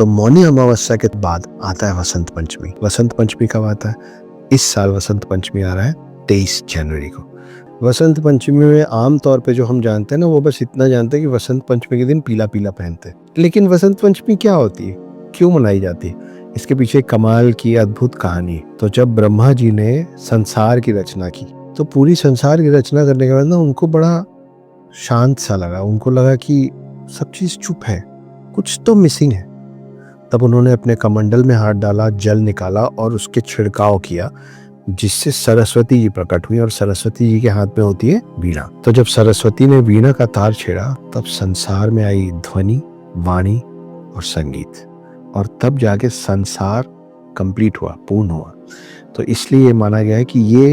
तो मौनी अमावस्या के बाद आता है वसंत पंचमी। वसंत पंचमी कब आता है? इस साल वसंत पंचमी आ रहा है 23 जनवरी को। वसंत पंचमी में आम तौर पे जो हम जानते हैं ना, वो बस इतना जानते हैं कि वसंत पंचमी के दिन पीला पीला पहनते हैं। लेकिन वसंत पंचमी क्या होती है, क्यों मनाई जाती है, इसके पीछे कमाल की अद्भुत कहानी है। तो जब ब्रह्मा जी ने संसार की रचना की, तो पूरी संसार की रचना करने के बाद ना उनको बड़ा शांत सा लगा। उनको लगा कि सब चीज चुप है, कुछ तो मिसिंग है। तब उन्होंने अपने कमंडल में हाथ डाला, जल निकाला और उसके छिड़काव किया, जिससे सरस्वती जी प्रकट हुई। और सरस्वती जी के हाथ में होती है वीणा। तो जब सरस्वती ने वीणा का तार छेड़ा, तब संसार में आई ध्वनि, वाणी और संगीत, और तब जाके संसार कंप्लीट हुआ, पूर्ण हुआ। तो इसलिए ये माना गया है कि ये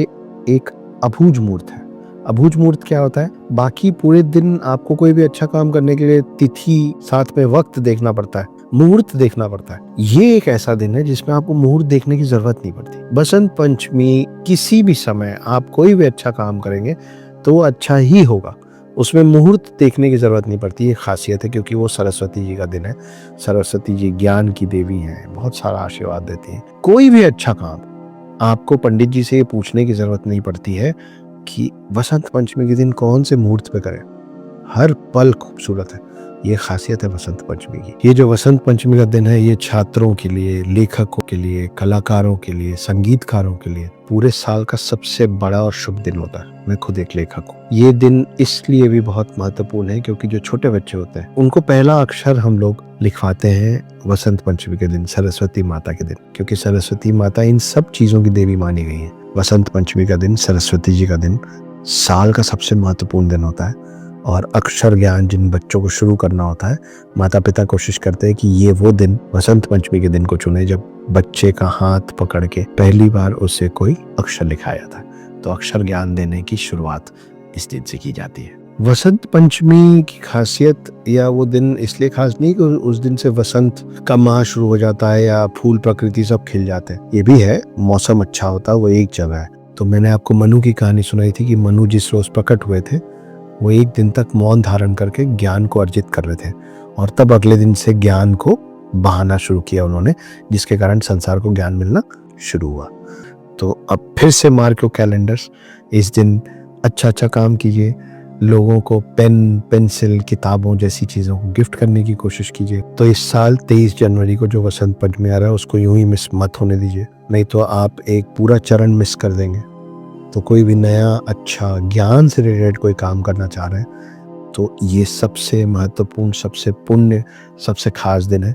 एक अबूझ मूर्त है। अबूझ मूर्त क्या होता है? बाकी पूरे दिन आपको कोई भी अच्छा काम करने के लिए तिथि, साथ में वक्त देखना पड़ता है, मुहूर्त देखना पड़ता है। ये एक ऐसा दिन है जिसमें आपको मुहूर्त देखने की जरूरत नहीं पड़ती। बसंत पंचमी किसी भी समय आप कोई भी अच्छा काम करेंगे तो वो अच्छा ही होगा, उसमें मुहूर्त देखने की जरूरत नहीं पड़ती। ये खासियत है, क्योंकि वो सरस्वती जी का दिन है। सरस्वती जी ज्ञान की देवी हैं, बहुत सारा आशीर्वाद देती हैं। कोई भी अच्छा काम आपको पंडित जी से ये पूछने की जरूरत नहीं पड़ती है कि वसंत पंचमी के दिन कौन से मुहूर्त पे करें। हर पल खूबसूरत है। ये खासियत है वसंत पंचमी की। ये जो वसंत पंचमी का दिन है, ये छात्रों के लिए, लेखकों के लिए, कलाकारों के लिए, संगीतकारों के लिए पूरे साल का सबसे बड़ा और शुभ दिन होता है। मैं खुद एक लेखक हूँ। ये दिन इसलिए भी बहुत महत्वपूर्ण है क्योंकि जो छोटे बच्चे होते हैं उनको पहला अक्षर हम लोग लिखवाते हैं वसंत पंचमी के दिन, सरस्वती माता के दिन, क्योंकि सरस्वती माता इन सब चीजों की देवी मानी गई है। वसंत पंचमी का दिन, सरस्वती जी का दिन, साल का सबसे महत्वपूर्ण दिन होता है। और अक्षर ज्ञान जिन बच्चों को शुरू करना होता है, माता पिता कोशिश करते हैं कि ये वो दिन, वसंत पंचमी के दिन को चुने जब बच्चे का हाथ पकड़ के पहली बार उसे कोई अक्षर लिखाया था। तो अक्षर ज्ञान देने की शुरुआत इस दिन से की जाती है। वसंत पंचमी की खासियत या वो दिन इसलिए खास नहीं कि उस दिन से वसंत का माह शुरू हो जाता है या फूल प्रकृति सब खिल जाते हैं। ये भी है, मौसम अच्छा होता है, वो एक जगह है। तो मैंने आपको मनु की कहानी सुनाई थी कि मनु जिस रोज प्रकट हुए थे, वो एक दिन तक मौन धारण करके ज्ञान को अर्जित कर रहे थे, और तब अगले दिन से ज्ञान को बहाना शुरू किया उन्होंने, जिसके कारण संसार को ज्ञान मिलना शुरू हुआ। तो अब फिर से मार्क योर कैलेंडर्स, इस दिन अच्छा काम कीजिए, लोगों को पेन, पेंसिल, किताबों जैसी चीज़ों को गिफ्ट करने की कोशिश कीजिए। तो इस साल 23 जनवरी को जो वसंत पंचमी आ रहा है उसको यूं ही मिस मत होने दीजिए, नहीं तो आप एक पूरा चरण मिस कर देंगे। तो कोई भी नया अच्छा ज्ञान से रिलेटेड कोई काम करना चाह रहे हैं तो ये सबसे महत्वपूर्ण, सबसे पुण्य, सबसे खास दिन है।